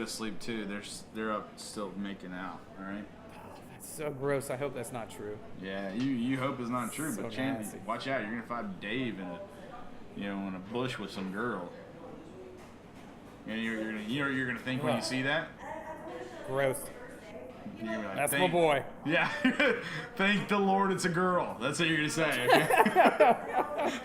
asleep too. They're up still making out. All right. That's so gross. I hope that's not true. Yeah, you hope it's not true, So but Chan, nasty. watch out. You're gonna find Dave in a bush with some girl. And you're gonna think when you see that. Gross. You're gonna be like, That's my boy. Yeah. Thank the Lord it's a girl. That's what you're gonna say. Okay?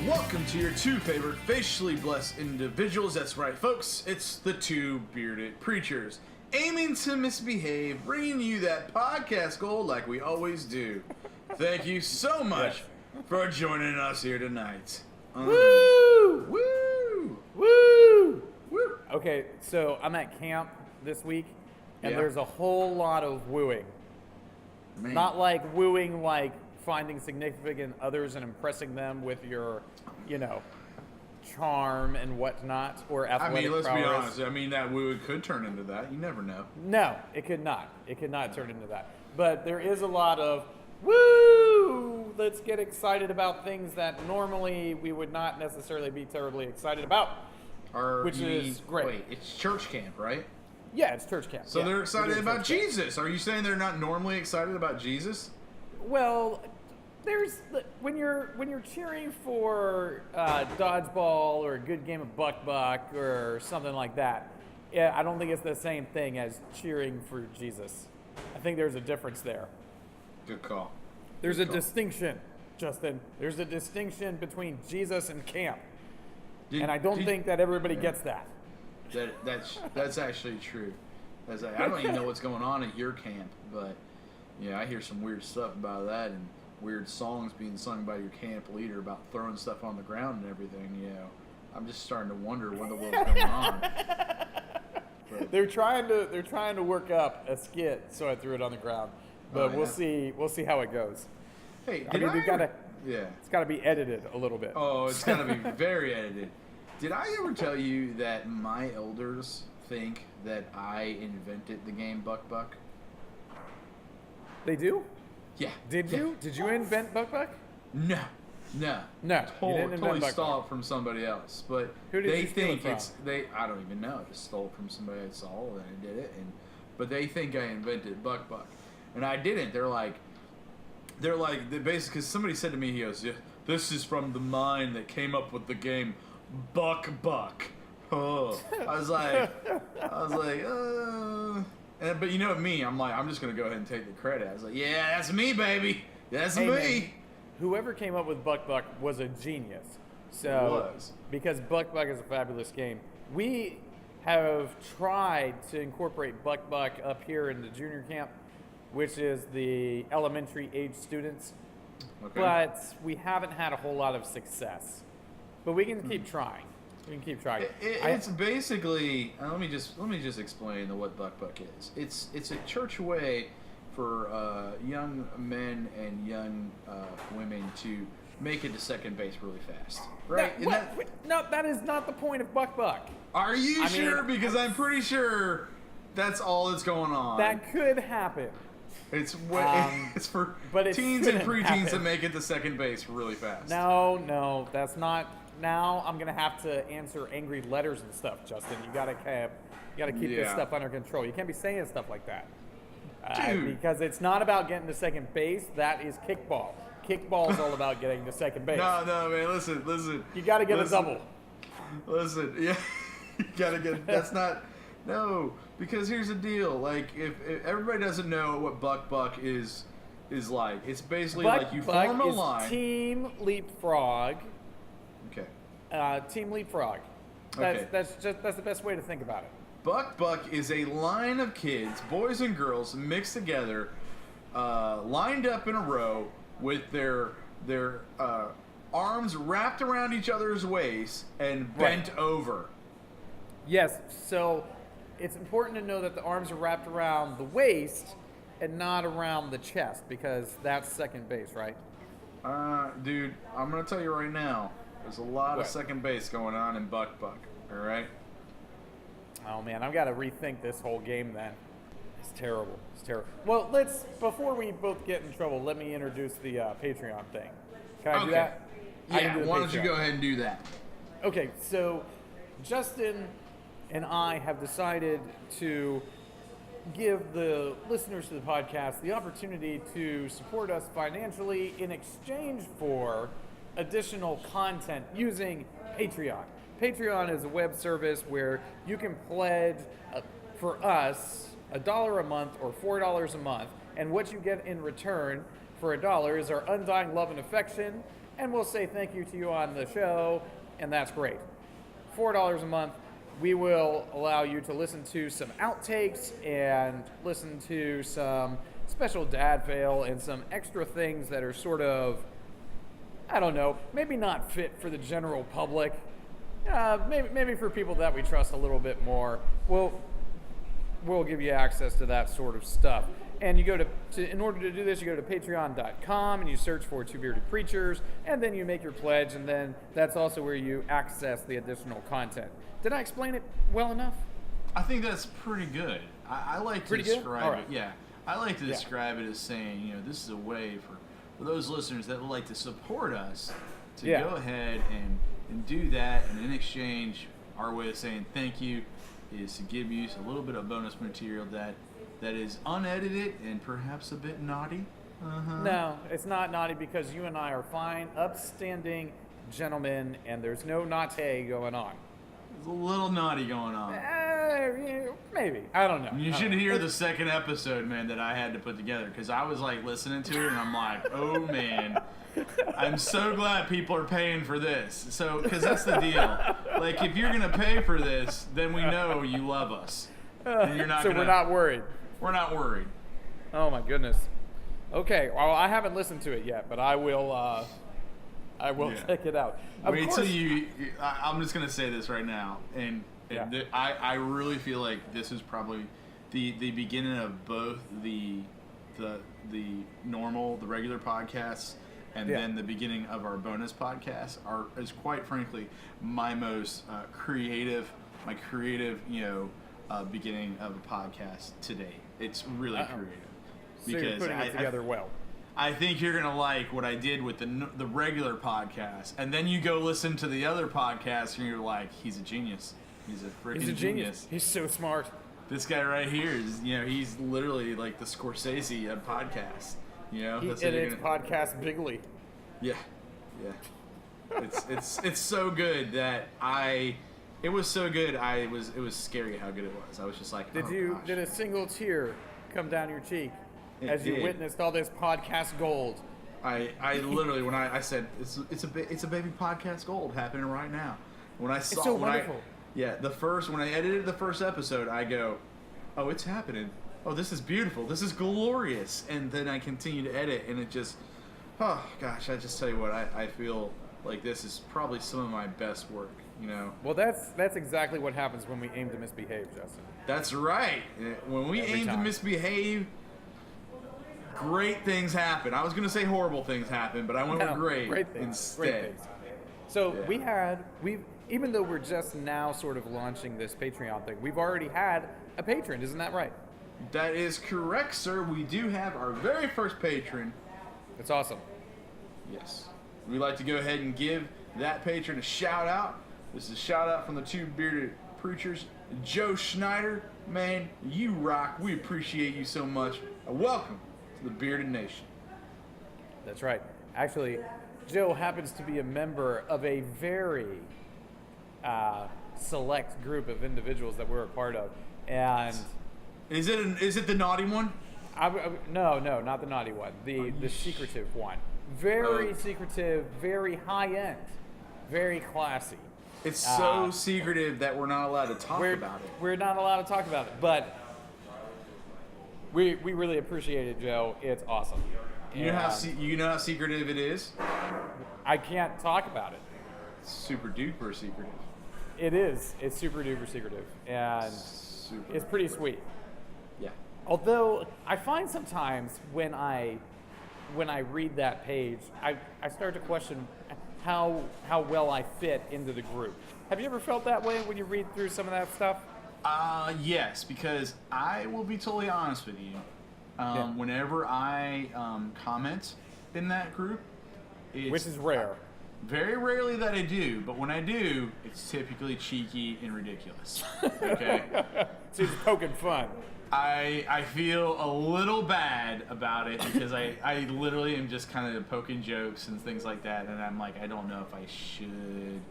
Welcome to your two favorite facially blessed individuals. That's right, folks. It's the two bearded preachers, aiming to misbehave, bringing you that podcast gold like we always do. Thank you so much for joining us here tonight. Woo! Woo! Woo! Woo! Okay, so I'm at camp this week, and Yeah. there's a whole lot of wooing. Man. Not like wooing like finding significant others and impressing them with your, charm and whatnot, or athletic let's prowess. be honest. I mean, that woo could turn into that. You never know. No, it could not. It could not turn into that. But there is a lot of, woo! Let's get excited about things that normally we would not necessarily be terribly excited about, which is great. Wait, it's church camp, right? Yeah, it's church camp. So Yeah, they're we're excited doing about church camp. Jesus. Are you saying they're not normally excited about Jesus? Well, when you're cheering for dodgeball or a good game of buck or something like that, yeah, I don't think it's the same thing as cheering for Jesus. I think there's a difference there. Good call. There's a distinction, Justin. There's a distinction between Jesus and camp, and I don't think that everybody gets that. That's actually true. I don't even know what's going on at your camp, but yeah, I hear some weird stuff about that and weird songs being sung by your camp leader about throwing stuff on the ground and everything. I'm just starting to wonder what the world's going on. But They're trying to work up a skit, so I threw it on the ground. But we'll see how it goes. hey, Yeah, it's got to be edited a little bit. Oh, it's got to be very edited. Did I ever tell you that my elders think that I invented the game Buck? They do? Yeah. Did you? Did you invent Buck? No. No, you didn't invent Totally Buck. stole it from somebody else. But Who did they you steal think it from? I don't even know. I just stole it from somebody I saw and I did it. But they think I invented Buck. And I didn't. They're basically, because somebody said to me, he goes, yeah, this is from the mind that came up with the game Buck. Oh. I was like, but you know me, I'm just going to go ahead and take the credit. I was like, yeah, that's me, baby. That's me. Man, whoever came up with Buck was a genius. So, It was. Because Buck is a fabulous game. We have tried to incorporate Buck up here in the junior camp, which is the elementary age students. Okay. But we haven't had a whole lot of success. But we can keep trying. It's basically let me just explain what Buck is. It's a church way for young men and young women to make it to second base really fast, right? No, that is not the point of Buck. Are you sure? Because I'm pretty sure that's all that's going on. That could happen. It's for but it teens and shouldn't preteens happen. to make it to second base really fast. No, that's not. Now I'm gonna have to answer angry letters and stuff, Justin. You gotta keep this stuff under control. You can't be saying stuff like that, because it's not about getting to second base. That is kickball. Kickball is all about getting to second base. No, man. Listen. You gotta get a double. Listen, yeah, you gotta get. That's not. No, because here's the deal. Like, if everybody doesn't know what Buck is like, it's basically like you form a line. Team leapfrog. Okay. Team leapfrog. That's the best way to think about it. Buck is a line of kids, boys and girls, mixed together, lined up in a row with their arms wrapped around each other's waist and bent over. Yes, so it's important to know that the arms are wrapped around the waist and not around the chest, because that's second base, right? Dude, I'm going to tell you right now, there's a lot What? of second base going on in Buck, all right? Oh man, I've got to rethink this whole game then. It's terrible. It's terrible. Well, before we both get in trouble, let me introduce the Patreon thing. Can I do that? I can Yeah, do the why don't you Patreon. go ahead and do that? Okay, so Justin and I have decided to give the listeners to the podcast the opportunity to support us financially in exchange for additional content using Patreon. Patreon is a web service where you can pledge for us $1 a month or $4 a month, and what you get in return for $1 is our undying love and affection, and we'll say thank you to you on the show, and that's great. $4 a month, we will allow you to listen to some outtakes and listen to some special dad fail and some extra things that are sort of, I don't know, maybe not fit for the general public. Maybe for people that we trust a little bit more. We'll give you access to that sort of stuff. And you go to in order to do this, you go to patreon.com and you search for Two Bearded Preachers, and then you make your pledge, and then that's also where you access the additional content. Did I explain it well enough? I think that's pretty good. I like to Pretty good? describe All it. right. Yeah, I like to Yeah. describe it as saying, this is a way for those listeners that would like to support us to Yeah. go ahead and do that, and in exchange, our way of saying thank you is to give you a little bit of bonus material that is unedited and perhaps a bit naughty. No, it's not naughty, because you and I are fine, upstanding gentlemen, and there's no naughty going on. There's a little naughty going on. Yeah, maybe. I don't know. You should hear the second episode, man, that I had to put together, because I was like listening to it and I'm like, oh man, I'm so glad people are paying for this. So, because that's the deal. Like, if you're gonna pay for this, then we know you love us. And you're not. So we're not worried. We're not worried. Oh my goodness. Okay. Well, I haven't listened to it yet, but I will. I will Yeah. check it out. Of Wait course- till you. I'm just gonna say this right now, and Yeah. I really feel like this is probably the beginning of both the regular podcasts, and Yeah. then the beginning of our bonus podcast is quite frankly my most creative beginning of a podcast today. It's really creative. So you're putting it together well. I think you're gonna like what I did with the regular podcast, and then you go listen to the other podcast, and you're like, he's a genius. He's a freaking He's a genius. He's so smart. This guy right here is, he's literally like the Scorsese of podcasts. That's what you're It's gonna- podcast bigly. Yeah. It's so good that it was so good. It was scary how good it was. I was just like, Did a single tear come down your cheek It as you did. witnessed all this podcast gold? I literally, when I said it's a baby podcast gold happening right now. When I saw so when I- wonderful. when I edited the first episode, I go, oh, it's happening. Oh, this is beautiful. This is glorious. And then I continue to edit, and it just, oh gosh, I just tell you what, I feel like this is probably some of my best work. Well, that's exactly what happens when we aim to misbehave, Justin. That's right. When we Every aim to time. misbehave, great things happen. I was going to say horrible things happen, but I went with great things. instead. Great things. So Yeah. even though we're just now sort of launching this Patreon thing, we've already had a patron, isn't that right? That is correct, sir. We do have our very first patron. It's awesome. Yes. We'd like to go ahead and give that patron a shout out. This is a shout out from the Two Bearded Preachers. Joe Schneider, man, you rock. We appreciate you so much. Welcome to the Bearded Nation. That's right. Actually, Joe happens to be a member of a very select group of individuals that we're a part of, and Is it the naughty one? no, not the naughty one, the secretive one. Very Oh. secretive, very high end, very classy. It's so secretive that we're not allowed to talk about it. We're not allowed to talk about it, but we really appreciate it, Joe. It's awesome. You know how And secretive it is? I can't talk about it. Super duper secretive. It is. It's super duper secretive, and it's pretty sweet. Yeah. Although I find sometimes when I read that page, I start to question how well I fit into the group. Have you ever felt that way when you read through some of that stuff? Yes, because I will be totally honest with you. Whenever I comment in that group, which is rare. Very rarely that I do, but when I do, it's typically cheeky and ridiculous. Okay? So it's poking fun. I feel a little bad about it because I literally am just kind of poking jokes and things like that, and I'm like, I don't know if I should.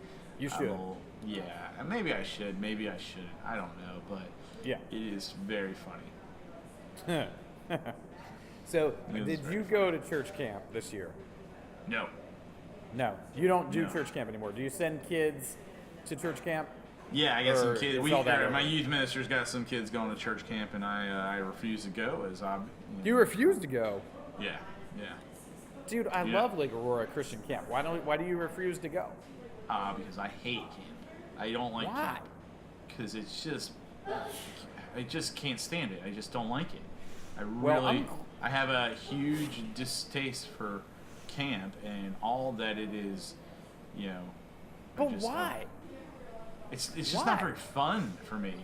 You should. Yeah, maybe I should, maybe I shouldn't. I don't know, but yeah, it is very funny. So, did you go to church camp this year? No. No, you don't do church camp anymore. Do you send kids to church camp? Yeah, I got some kids. My youth minister's got some kids going to church camp, and I refuse to go. You refuse to go? Yeah. Dude, I love Lake Aurora Christian Camp. Why do you refuse to go? Because I hate camp. I don't like camp. Because it's just, I just can't stand it. I just don't like it. I have a huge distaste for camp and all that it is, But why? It's just not very fun for me,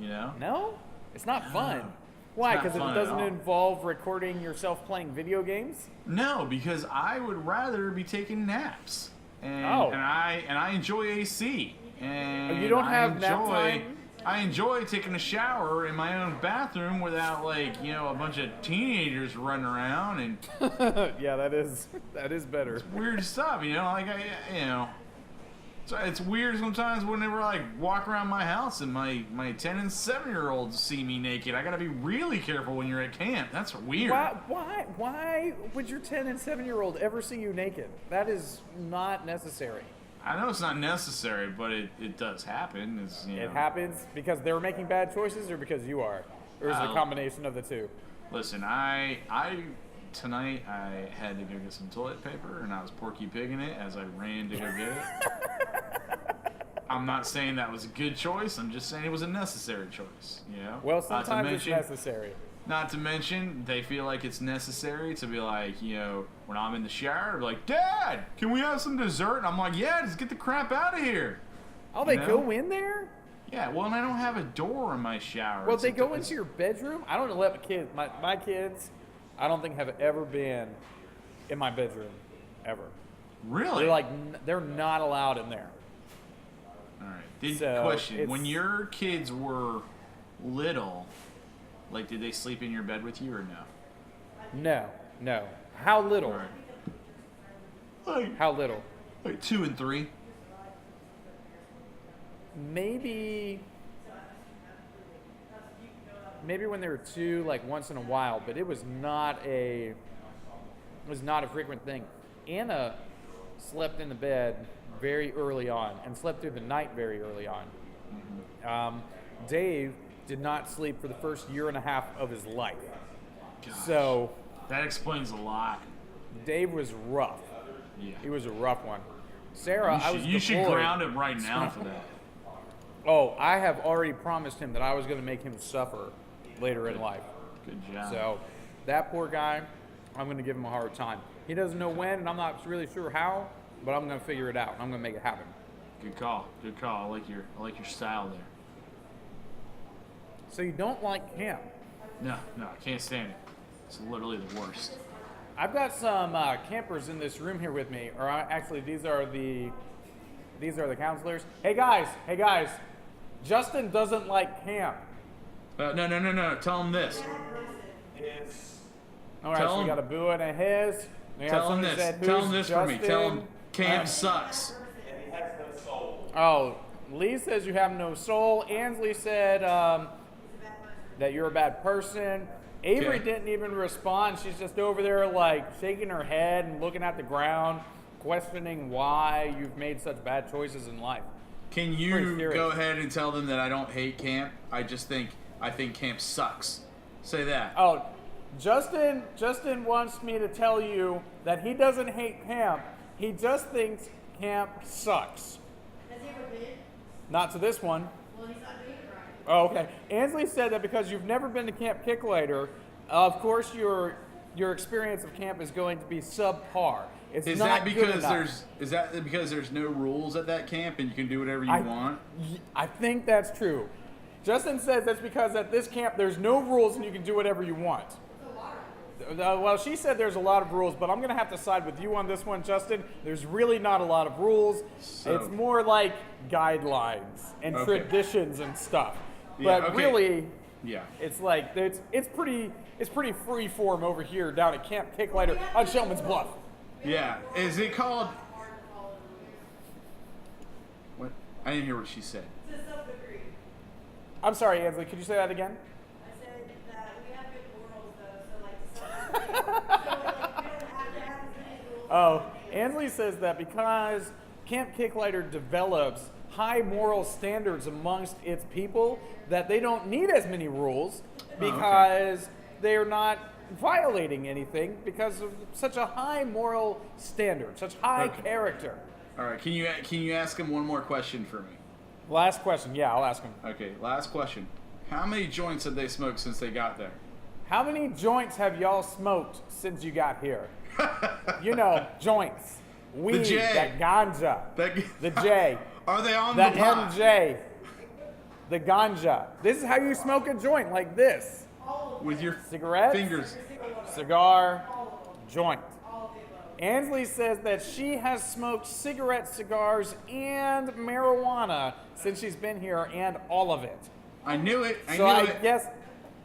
No? It's not fun. Why? Because it doesn't involve recording yourself playing video games? No, because I would rather be taking naps. And I enjoy AC. And you don't have nap time? I enjoy taking a shower in my own bathroom without a bunch of teenagers running around and yeah, that is better. It's weird stuff, it's weird sometimes whenever I walk around my house and my 10 and 7-year-olds see me naked. I gotta be really careful when you're at camp. That's weird. Why would your 10 and 7-year-old ever see you naked? That is not necessary. I know it's not necessary, but it does happen. It happens because they were making bad choices, or because you are, or is it a combination of the two? Listen, tonight I had to go get some toilet paper, and I was Porky Pigging it as I ran to go get it. I'm not saying that was a good choice. I'm just saying it was a necessary choice. Well, sometimes it's necessary. Not to mention, they feel like it's necessary to be like, when I'm in the shower, be like, Dad, can we have some dessert? And I'm like, yeah, just get the crap out of here. Oh, they go in there? Yeah, well, and I don't have a door in my shower. Well, they go into your bedroom? I don't let my kids, I don't think have ever been in my bedroom, ever. Really? They're not allowed in there. All right. Question, when your kids were little, did they sleep in your bed with you or no? No. How little? Right. How little? 2 and 3. Maybe when they were 2, once in a while, but it was not a frequent thing. Anna slept in the bed very early on and slept through the night very early on. Mm-hmm. Dave did not sleep for the first year and a half of his life. Gosh, so that explains a lot. Dave was rough. Yeah. He was a rough one. Sarah, you should ground him right now for that. Oh, I have already promised him that I was going to make him suffer later in life. Good job. So that poor guy, I'm going to give him a hard time. He doesn't know when, and I'm not really sure how, but I'm going to figure it out. I'm going to make it happen. Good call. I like your style there. So you don't like camp? No, I can't stand it. It's literally the worst. I've got some campers in this room here with me, or actually these are the counselors. Hey guys, Justin doesn't like camp. No. Tell him this. All right, so we got a boo and a his. Tell him this. Tell him this for me. Tell him camp sucks. And he has no soul. Oh, Lee says you have no soul. Ansley said that you're a bad person. Avery didn't even respond. She's just over there shaking her head and looking at the ground, questioning why you've made such bad choices in life. Can you go ahead and tell them that I don't hate camp? I think camp sucks. Say that. Oh, Justin wants me to tell you that he doesn't hate camp. He just thinks camp sucks. Has he ever been? Not to this one. Well, he's not doing it right. Oh, okay. Ansley said that because you've never been to Camp Kicklater, of course your experience of camp is going to be subpar. It's Is not that because good enough. there's no rules at that camp and you can do whatever you want? I think that's true. Justin says that's because at this camp there's no rules and you can do whatever you want. Well, she said there's a lot of rules, but I'm going to have to side with you on this one, Justin. There's really not a lot of rules. So- It's more like guidelines and Okay. traditions and stuff. Yeah, But okay. really, Yeah. it's like it's pretty free form over here down at Camp Kicklater on Shellman's Bluff. Yeah. Is it called? What? I didn't hear what she said. To some degree. I'm sorry, Ansley. Could you say that again? I said that we have good morals, though, so like to some degree. So like, we don't have to have as many rules. Oh, Ansley says that because Camp Kicklater develops high moral standards amongst its people, that they don't need as many rules because they're not violating anything because of such a high moral standard, such high character. All right. Can you ask him one more question for me? Last question. Yeah, I'll ask him. Okay. Last question. How many joints have they smoked since they got there? How many joints have y'all smoked since you got here? You know, joints. Weed, J. that ganja, That- the J, Are they on the the pot? MJ, the ganja. This is how you smoke a joint, like this. With your Cigarettes? fingers. Cigar, joint. Ansley says that she has smoked cigarettes, cigars, and marijuana since she's been here, and all of it. I knew it. I So knew I it. guess,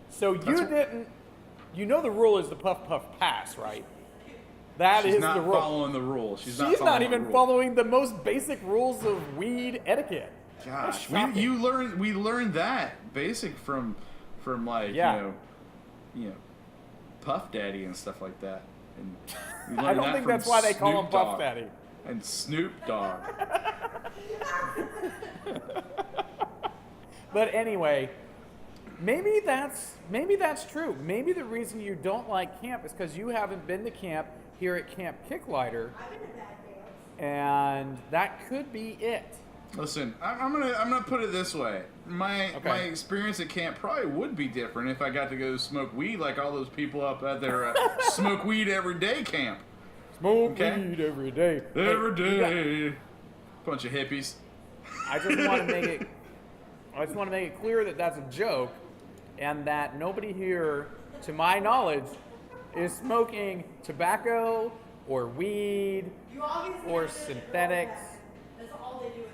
so you That's- didn't, you know the rule is the puff puff pass, right? That is She's not the rule. following the rules. She's She's not following even the rules. following the most basic rules of weed etiquette. That's Gosh, shocking. we learned that basic from like Yeah. you know, Puff Daddy and stuff like that. And we I learned don't that think from that's why they call him Snoop Puff Dogg Daddy. and Snoop Dogg. But anyway, maybe that's true. Maybe the reason you don't like camp is because you haven't been to camp here at Camp Kicklater, I've been to bad camps. and that could be it. Listen, I'm gonna put it this way. My experience at camp probably would be different if I got to go smoke weed like all those people up at their smoke weed every day camp. Smoke Okay. weed every day. Every Hey, you got- day. Bunch of hippies. I just want to make it clear that that's a joke, and that nobody here, to my knowledge, is smoking tobacco or weed You obviously or have to synthetics. That's all they do in there.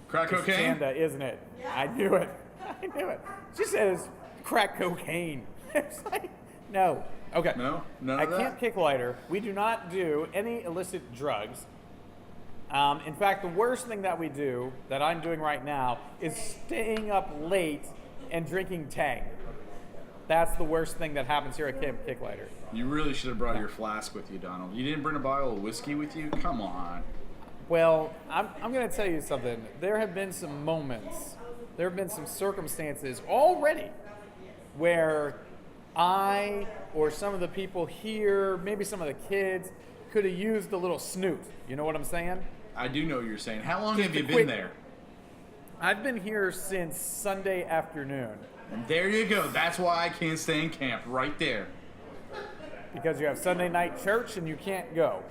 Crack It's cocaine? Shanda, isn't it? I knew it. I knew it. She says crack cocaine. It's like, no. Okay. No? None At of that? Camp Kicklater, we do not do any illicit drugs. In fact, the worst thing that we do, that I'm doing right now, is staying up late and drinking Tang. That's the worst thing that happens here at Camp Kicklater. You really should have brought your flask with you, Donald. You didn't bring a bottle of whiskey with you? Come on. Well, I'm going to tell you something. There have been some moments, there have been some circumstances already where I or some of the people here, maybe some of the kids, could have used a little snoot. You know what I'm saying? I do know what you're saying. How long Just have you a been quick- there? I've been here since Sunday afternoon And there you go. That's why I can't stay in camp right there. because you have Sunday night church and you can't go.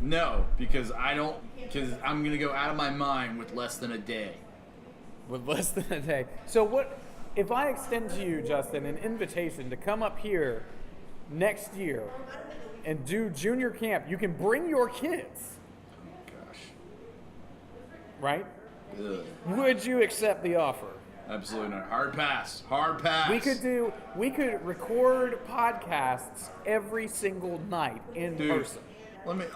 No, because I'm going to go out of my mind with less than a day. With less than a day. So what if I extend to you, Justin, an invitation to come up here next year and do junior camp? You can bring your kids, Gosh. right? Ugh. Would you accept the offer? Absolutely not. Hard pass. Hard pass. We could record podcasts every single night in Dude, person.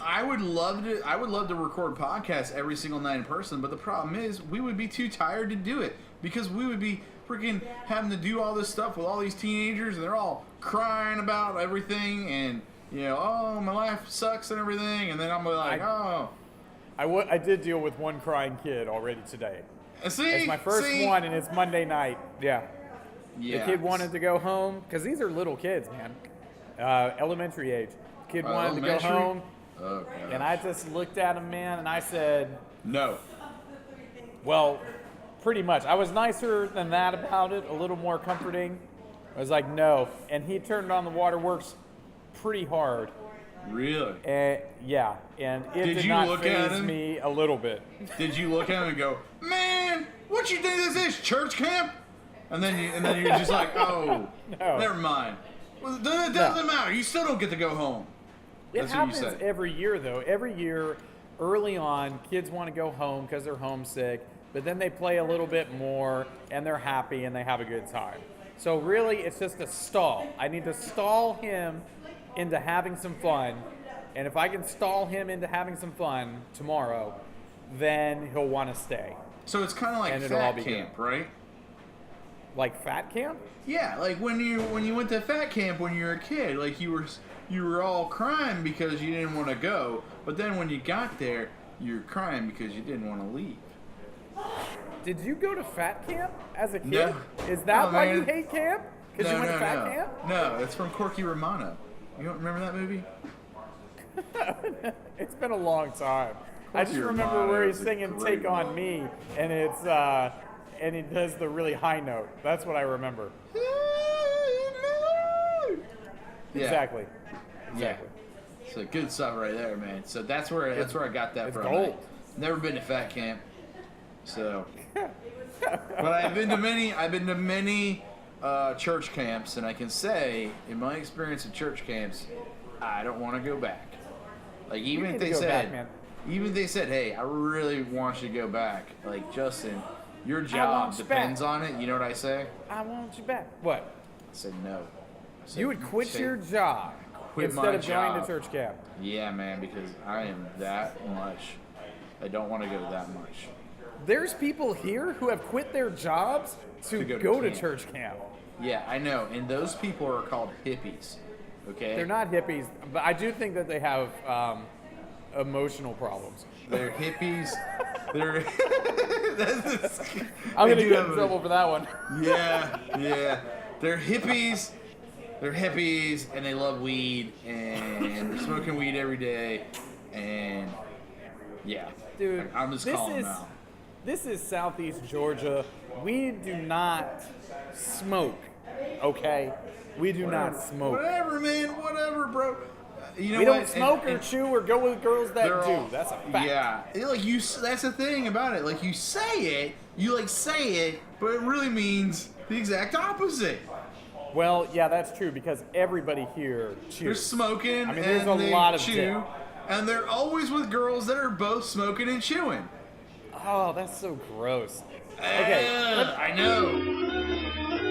I would love to record podcasts every single night in person, but the problem is we would be too tired to do it because we would be freaking having to do all this stuff with all these teenagers and they're all crying about everything and oh, my life sucks and everything, and then I'm like, I did deal with one crying kid already today. see, It's my first one, and it's Monday night. Yeah. Yeah. The kid wanted to go home because these are little kids, man, elementary age. Kid wanted to go elementary? home, Oh, and I just looked at him, man, and I said, no. "Well, Pretty much. I was nicer than that about it, a little more comforting. I was like, no. And he turned on the waterworks pretty hard. Really? Yeah. And it Did did you not look at faze him? me a little bit. Did you look at him and go, man, what you think this is, church camp? And then you're just like, oh, No. never mind. Well, it doesn't matter. You still don't get to go home. It That's what you happens said. every year, though. Every year, early on, kids want to go home because they're homesick, but then they play a little bit more, and they're happy, and they have a good time. So really, it's just a stall. I need to stall him into having some fun, and if I can stall him into having some fun tomorrow, then he'll want to stay. So it's kind of like And it'll all fat be camp, good. right? Like fat camp? Yeah, like when you went to fat camp when you were a kid, like you were all crying because you didn't want to go, but then when you got there, you were crying because you didn't want to leave. Did you go to fat camp as a kid? No. Is that Oh, why man. you hate camp? Because you went to fat camp? No, it's from Corky Romano. You don't remember that movie? It's been a long time. I just Your remember motto where he's is a singing great "Take on motto. Me" and it's and he does the really high note. That's what I remember. Yeah. Exactly. Yeah. So good stuff right there, man. So that's where I got that It's from. gold. Never been to fat camp. So but I've been to many church camps, and I can say in my experience at church camps, I don't want to go back. Like even need if to they go said back, man. even if they said, "Hey, I really want you to go back." Like, Justin, your job want you depends back. on it. You know what I say? I want you back. What? I said no. I said, You would quit say- your job Quit instead my of going job. to church camp. Yeah, man, because I am that much. I don't want to go that much. There's people here who have quit their jobs to go to go to camp. church camp. Yeah, I know. And those people are called hippies. Okay? They're not hippies, but I do think that they have emotional problems. They're hippies. They're. That's I'm they gonna do get have in a- trouble for that one. Yeah. They're hippies. They're hippies, and they love weed, and they're smoking weed every day, and yeah. Dude, I'm just this calling is them out. this is Southeast Georgia. We do not smoke. Okay, we do not smoke. Whatever, man. Whatever, bro. You know We what? don't smoke or And chew or go with girls that they're do. all- That's a fact. Yeah, like you. That's the thing about it. Like you say it, but it really means the exact opposite. Well, yeah, that's true because everybody here They're chews. smoking. I mean, there's and a they lot of chew, dick. and they're always with girls that are both smoking and chewing. Oh, that's so gross. Okay, I know.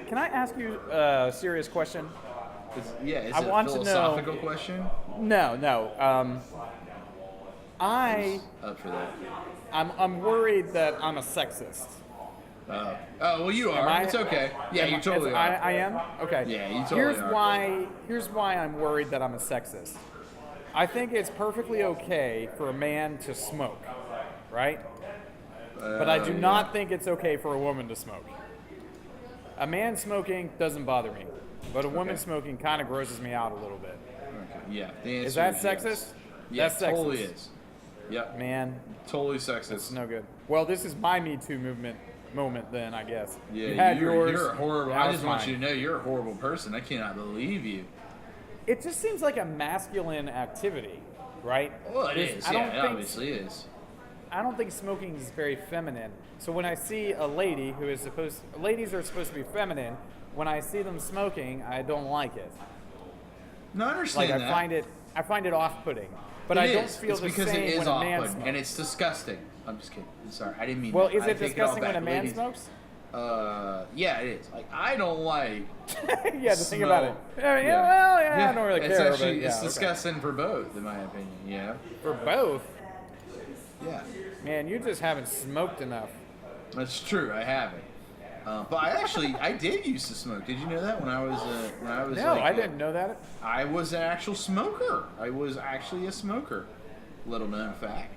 Can I ask you a serious question? Is I it want a to know- philosophical question? No. Up for that. I'm worried that I'm a sexist. Oh, well, you Am are. I- It's okay. Yeah, you totally are. I am? Okay. Yeah, you totally here's are. Here's why I'm worried that I'm a sexist. I think it's perfectly okay for a man to smoke, right? But I do not think it's okay for a woman to smoke. A man smoking doesn't bother me, but a woman smoking kind of grosses me out a little bit. Okay, yeah. The answer Is that yes. sexist? Yeah, That's sexist. totally is. Yep. Man, Totally sexist. it's no good. Well, this is my Me Too moment then, I guess. Yeah, you had yours. You're a horrible. now I it's just want mine. you to know you're a horrible person. I cannot believe you. It just seems like a masculine activity, right? Well, it There's- is. I Yeah, don't it think- obviously is. I don't think smoking is very feminine. So when I see a lady who is ladies are supposed to be feminine, when I see them smoking, I don't like it. No, I understand Like that. I find it off-putting. But It I don't is. feel It's the because same it is when a man off-putting, smokes. and it's disgusting. I'm just kidding. Sorry, I didn't mean. Well, that. is I it take all disgusting when back. a man Ladies- smokes? Yeah, it is. Like I don't like. Yeah, the thing about it. I don't really it's care. Actually, but yeah, it's okay. disgusting for both, in my opinion. Yeah. For both, Yeah. man, you just haven't smoked enough. That's true. I haven't. But I did used to smoke. Did you know that when I was No, I didn't know that. I was an actual smoker. I was actually a smoker. Little known fact.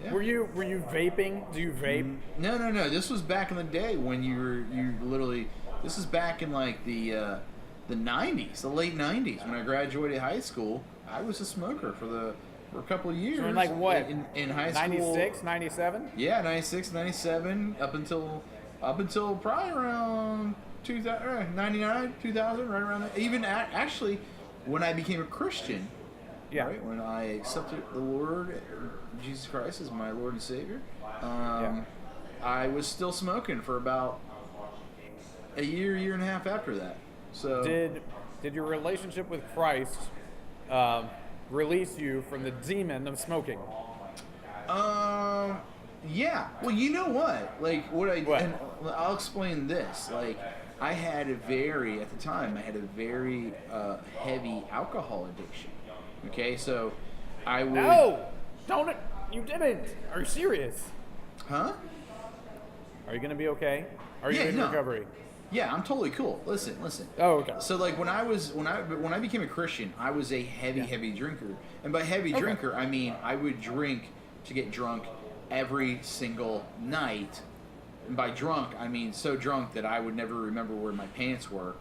Yeah. Were you vaping? Do you vape? No. This was back in the day when you literally. This is back in like the 90s, the late 90s. When I graduated high school, I was a smoker for a couple of years. So in like what? In high school. 96, 97? Yeah, 96, 97, up until probably around 2000, 99, 2000, right around that. Even actually, when I became a Christian. Yeah. Right, when I accepted the Lord Jesus Christ as my Lord and Savior, I was still smoking for about a year and a half after that. So did your relationship with Christ release you from the demon of smoking? Yeah. Well, you know what? Like what? And I'll explain this. Like I had a very heavy alcohol addiction. Okay, so I would. No, don't it? You didn't. Are you serious? Huh? Are you gonna be okay? Are you in recovery? Yeah, I'm totally cool. Listen. Oh, okay. So like when I became a Christian, I was a heavy drinker, and by heavy drinker I mean I would drink to get drunk every single night. And by drunk I mean so drunk that I would never remember where my pants were,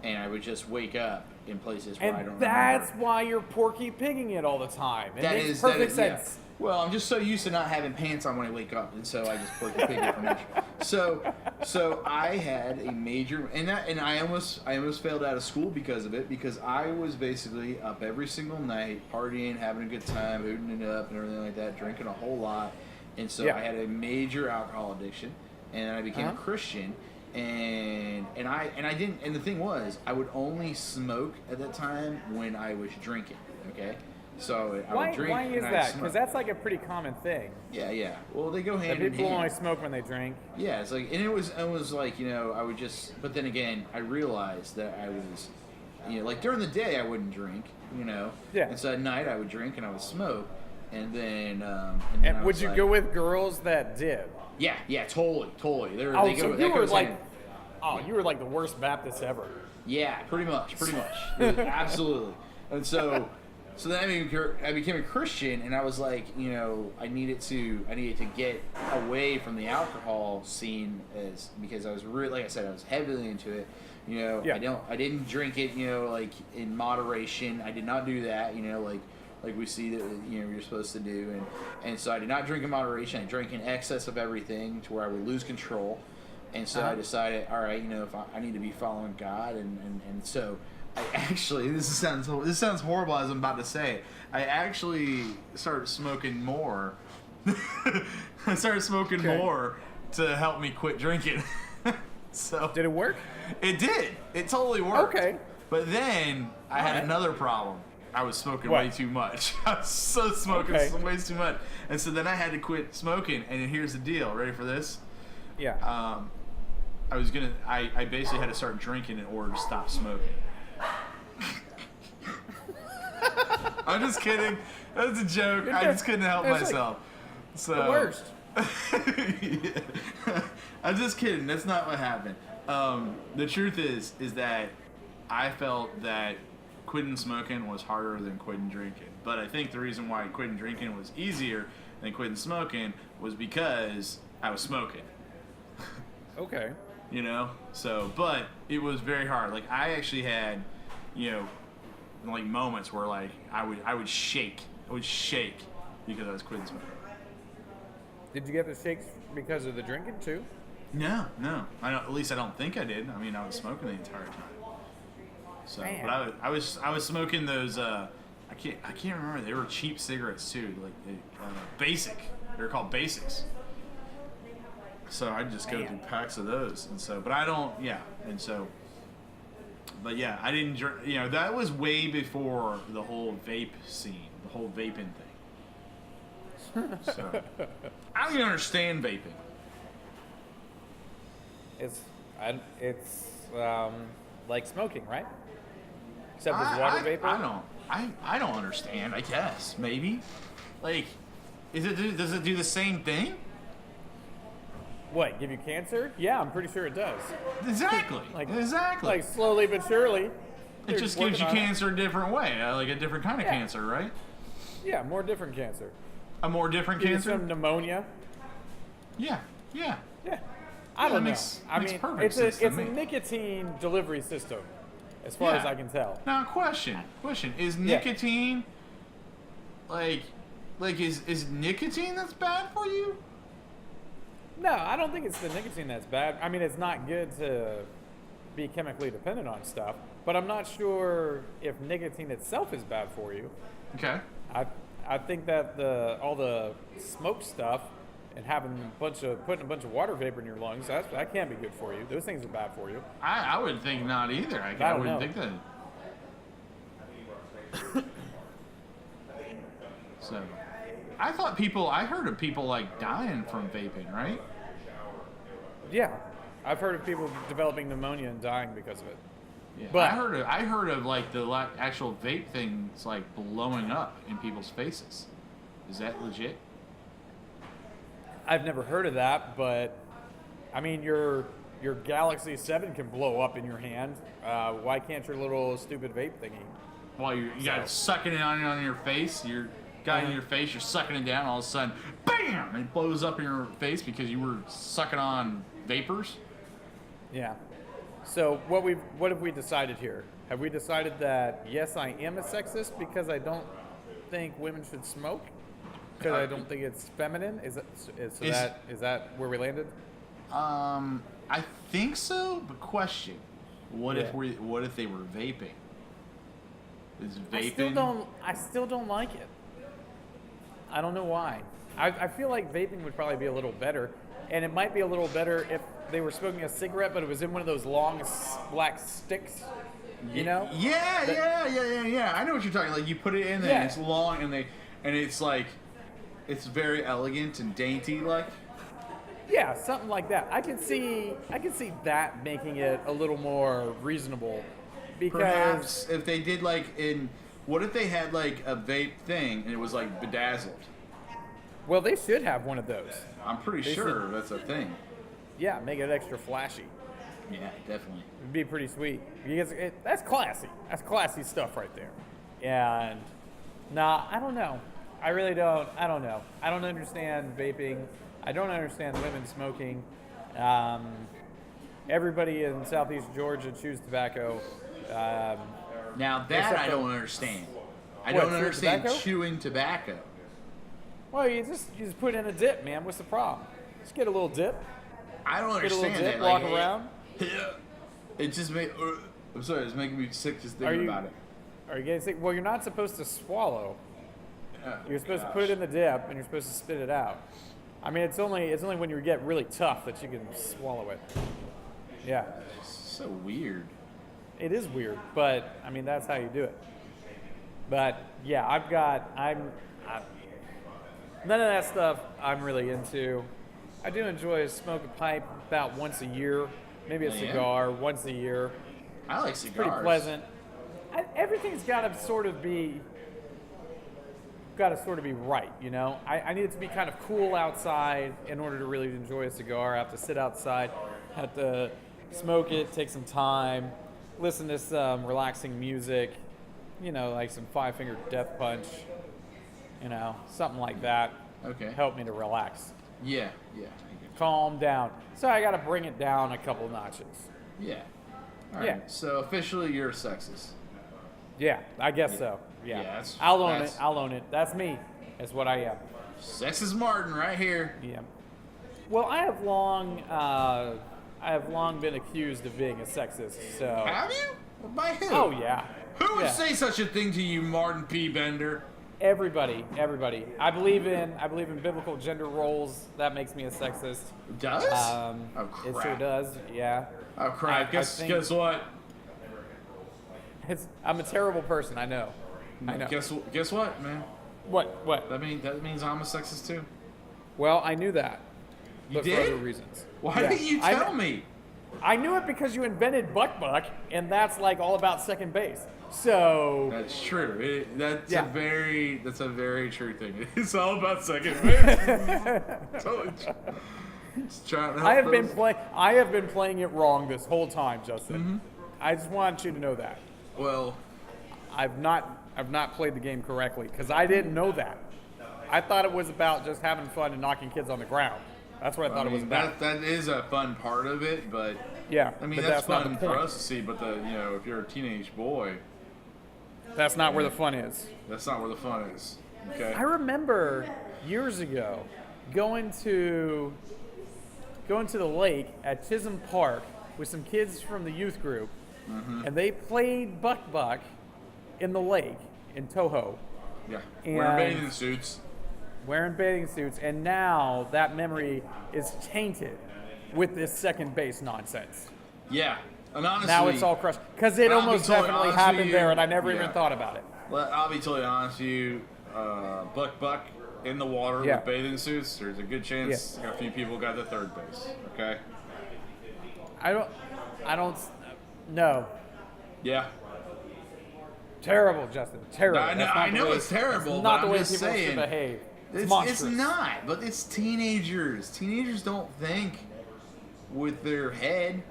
and I would just wake up in places where I don't remember. And that's why you're Porky Pigging it all the time. It makes perfect sense. Yeah. Well, I'm just so used to not having pants on when I wake up, and so I just Porky Pig it from there. So I had a major, and I almost failed out of school because of it, because I was basically up every single night, partying, having a good time, hooting it up, and everything like that, drinking a whole lot, and so I had a major alcohol addiction, and I became a Christian. And I didn't, and the thing was, I would only smoke at that time when I was drinking. Okay, so I would drink. Why is that? Because that's like a pretty common thing. Yeah. Well, they go hand in hand. People only smoke when they drink. Yeah, it's like, and it was like, you know, I would just, but then again, I realized that I was, you know, like during the day I wouldn't drink, you know. Yeah. And so at night I would drink and I would smoke, and then. And would you go with girls that did? Yeah, totally. You were like the worst Baptist ever. Yeah, pretty much. Absolutely. And so then I became a Christian, and I was like, you know, I needed to get away from the alcohol scene, because I was really, like I said, I was heavily into it. You know, I didn't drink it, you know, like in moderation. I did not do that, you know, like we see that, you know, you're supposed to do, and so I did not drink in moderation. I drank in excess of everything to where I would lose control, and so I decided, all right, you know, if I need to be following God, and so I actually, this sounds horrible as I'm about to say it. I actually started smoking more. I started smoking more to help me quit drinking. So did it work? It did. It totally worked. Okay. But then I had another problem. I was smoking way too much. I was smoking way too much. And so then I had to quit smoking. And here's the deal. Ready for this? Yeah. I basically had to start drinking in order to stop smoking. I'm just kidding. That's a joke. I just couldn't help myself. So the worst. Yeah. I'm just kidding. That's not what happened. The truth is that I felt that quitting smoking was harder than quitting drinking. But I think the reason why quitting drinking was easier than quitting smoking was because I was smoking. Okay. You know? So, but it was very hard. Like, I actually had, you know, like moments where like I would shake. I would shake because I was quitting smoking. Did you get the shakes because of the drinking too? No. At least I don't think I did. I mean, I was smoking the entire time. So, man. but I was smoking those. I can't remember. They were cheap cigarettes too, like Basic. They were called Basics. So I'd just go through packs of those, and so. But I don't. Yeah, and so. But yeah, I didn't drink. You know, that was way before the whole vape scene, the whole vaping thing. So I don't even understand vaping. It's like smoking, right? Except with water vapor. I don't understand. I guess maybe, like, does it do the same thing? What, give you cancer? Yeah, I'm pretty sure it does. Exactly. Exactly. Like slowly but surely. It just gives you cancer a different way, like a different kind of cancer, right? Yeah, more different cancer. A more different Give you cancer? some pneumonia. Yeah. Yeah. Yeah, I don't that know. makes I mean, perfect it's sense to a me. nicotine delivery system, as far as Yeah. I can tell. Now, question. Is nicotine is nicotine that's bad for you? No, I don't think it's the nicotine that's bad. I mean, it's not good to be chemically dependent on stuff, but I'm not sure if nicotine itself is bad for you. Okay. I think that all the smoke stuff and putting a bunch of water vapor in your lungs, that can't be good for you. Those things are bad for you. I would think not either. I don't wouldn't know. think that. So, I heard of people like dying from vaping, right? Yeah, I've heard of people developing pneumonia and dying because of it. Yeah. But- I heard of like the actual vape things like blowing up in people's faces. Is that legit? I've never heard of that, but I mean, your Galaxy 7 can blow up in your hand. Why can't your little stupid vape thingy? While you got it sucking it on your face, you're got it in your face, you're sucking it down, all of a sudden, BAM! It blows up in your face because you were sucking on vapors. Yeah. So what have we decided here? Have we decided that yes, I am a sexist because I don't think women should smoke? Because I don't think it's feminine? Is that where we landed? I think so, but question. What if they were vaping? Is vaping I still don't like it. I don't know why. I feel like vaping would probably be a little better, and it might be a little better if they were smoking a cigarette, but it was in one of those long black sticks. You know? Yeah. I know what you're talking. Like you put it in there, and it's long, and it's like, it's very elegant and dainty, like. Yeah, something like that. I can see that making it a little more reasonable, because Perhaps if they did what if they had like a vape thing and it was like bedazzled? well, they should have one of those. I'm pretty They sure should. that's a thing. Yeah, make it extra flashy. Yeah, definitely. It'd be pretty sweet. Because that's classy. That's classy stuff right there. And I don't know. I really don't. I don't know. I don't understand vaping. I don't understand women smoking. Everybody in Southeast Georgia chews tobacco. Now that Except I for- don't understand. I What, don't chewing understand tobacco? chewing tobacco. Well, you just put it in a dip, man. What's the problem? Just get a little dip. I don't Get a little understand dip, that. walk around. It just made. I'm sorry, it's making me sick just Are thinking you- about it. Are you getting sick? Well, you're not supposed to swallow. You're supposed to put it in the dip, and you're supposed to spit it out. I mean, it's only when you get really tough that you can swallow it. Yeah, So weird. it is weird, but I mean that's how you do it. But yeah, none of that stuff I'm really into. I do enjoy smoke a pipe about once a year, maybe a Oh, yeah? cigar once a year. I like Pretty cigars. pleasant. Everything's got to sort of be right, you know. I need it to be kind of cool outside in order to really enjoy a cigar. I have to sit outside, have to smoke it, take some time, listen to some relaxing music, you know, like some Five Finger Death Punch, you know, something like that. Okay. Help me to relax, Yeah. calm down. So I got to bring it down a couple notches. Yeah. All right. Yeah. So officially, you're a sexist. Yeah, I guess so. Yeah, Yeah, that's- I'll own that's- it. I'll own it. That's me. That's what I am. Sexist Martin, right here. Yeah. Well, I have long been accused of being a sexist. So. Have you? By who? Oh yeah. Who would Yeah. say such a thing to you, Martin P. Bender? Everybody. I believe in biblical gender roles. That makes me a sexist. Does? Oh It crap. sure does. Yeah. Oh crap. I Guess think- what? I'm a terrible person. I know. I know. Guess what, man? What? That means I'm a sexist too. Well, I knew that. You But did? for other reasons. Why Yeah. didn't you tell me? I knew it because you invented Buck, and that's like all about second base. So That's true. That's Yeah. a very true thing. It's all about second base. Totally true. Just trying to help I have been those- playing it wrong this whole time, Justin. Mm-hmm. I just want you to know that Well, I've not I've not played the game correctly because I didn't know that. I thought it was about just having fun and knocking kids on the ground. That's what I thought it was about. That is a fun part of it, but Yeah, I mean but that's not fun the for point. us to see. But if you're a teenage boy, That's not where the fun is. that's not where the fun is. Okay. I remember years ago going to the lake at Chisholm Park with some kids from the youth group, and they played buck in the lake in Toho, Yeah. And- Wearing bathing suits. wearing bathing suits, and now that memory is tainted with this second base nonsense. Yeah. And honestly, Now it's all crushed because it I'll be almost totally definitely honest with happened you, there, and I never yeah. even thought about it. I'll be totally honest with you. Buck in the water Yeah. with bathing suits. There's a good chance a few people got to third base. Okay. I don't. No. Yeah. Terrible, Justin. Terrible. I know- That's not I the know way- it's terrible, that's not but the I'm way just people saying, should behave. It's It's monstrous. not, but it's teenagers. Teenagers don't think with their head.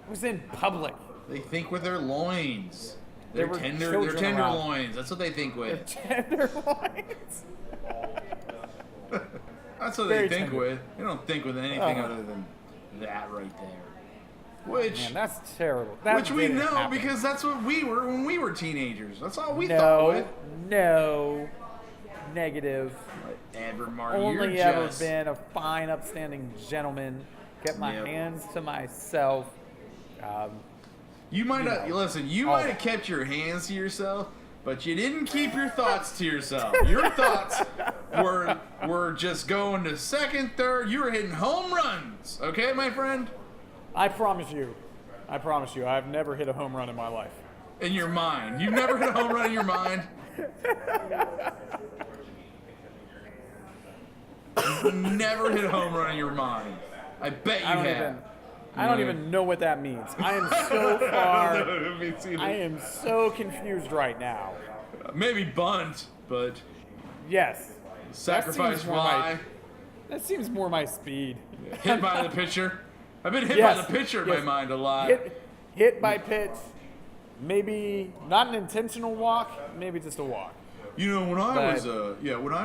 It was in public. They think with their loins. There They're were tender. children They're tender around. loins. That's what they think with. Tenderloins. That's what Very they think tender. with. They don't think with anything Oh. other than that right there. Which, Man, that's terrible. That which we didn't know happen. because that's what we were when we were teenagers. That's all we thought no, with. no, negative. Advermar, Only you're ever just been a fine, upstanding gentleman. Kept my Yep. hands to myself. You might you have know, listen. You all might that. have kept your hands to yourself, but you didn't keep your thoughts to yourself. Your thoughts were just going to second, third. You were hitting home runs. Okay, my friend. I promise you, I've never hit a home run in my life. In your mind, you've never hit a home run in your mind. You've never hit a home run in your mind. I bet you I don't even know what that means. I am so far. Me too. I am so confused right now. Maybe bunt, but Yes. sacrifice seems more my- fly. That seems more my speed. Hit by the pitcher. I've been hit Yes, by the pitcher in my yes. mind a lot. Hit by pitch. Maybe not an intentional walk, maybe just a walk. You know, when I But-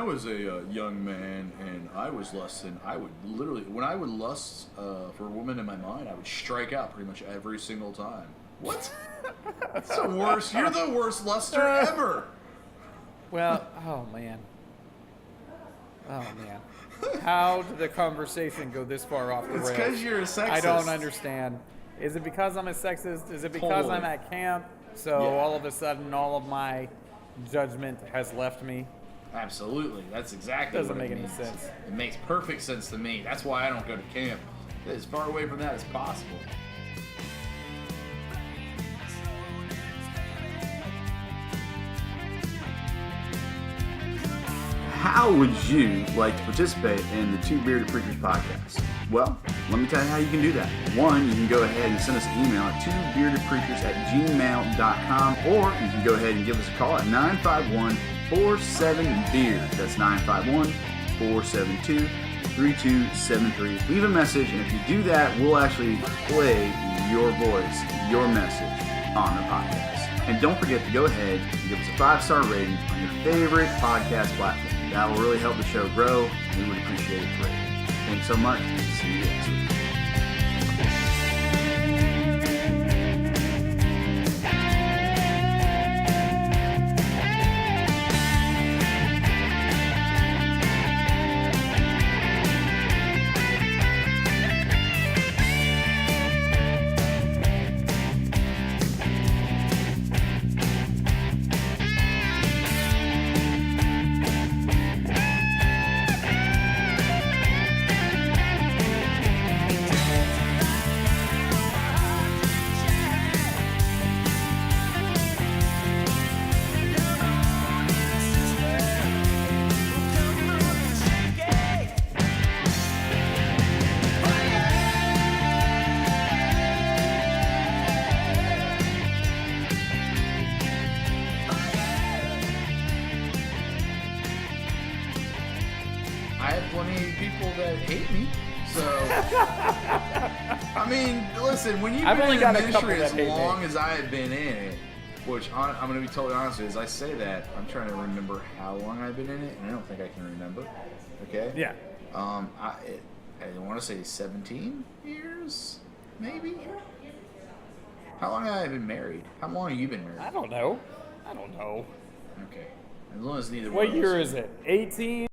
was a young man and I was lusting, I would literally, when I would lust for a woman in my mind, I would strike out pretty much every single time. What? That's the worst. You're the worst luster ever. Well, oh man. Oh man. How did the conversation go this far off the rails? It's because you're a sexist. I don't understand. Is it because I'm a sexist? Is it because Totally. I'm at camp? So Yeah. all of a sudden, all of my judgment has left me. Absolutely. That's exactly Doesn't what it make any means. sense. It makes perfect sense to me. That's why I don't go to camp. As far away from that as possible. How would you like to participate in the Two Bearded Preachers podcast? Well, let me tell you how you can do that. One, you can go ahead and send us an email at twobeardedpreachers@gmail.com, or you can go ahead and give us a call at 951-47-BEARD. That's 951-472-3273. Leave a message, and if you do that, we'll actually play your voice, your message on the podcast. And don't forget to go ahead and give us a 5-star rating on your favorite podcast platform. That will really help the show grow. We would appreciate it greatly. Thanks so much. See you next week. I have plenty of people that hate me, so I mean, listen. When you've I've been only in got the a couple ministry that as hate me. long as I have been in it, Which I'm going to be totally honest with you. As I say that, I'm trying to remember how long I've been in it, and I don't think I can remember. Okay? Yeah. I want to say 17 years, maybe? How long have I been married? How long have you been married? I don't know. Okay. As long as neither one What of year us- is it? 18?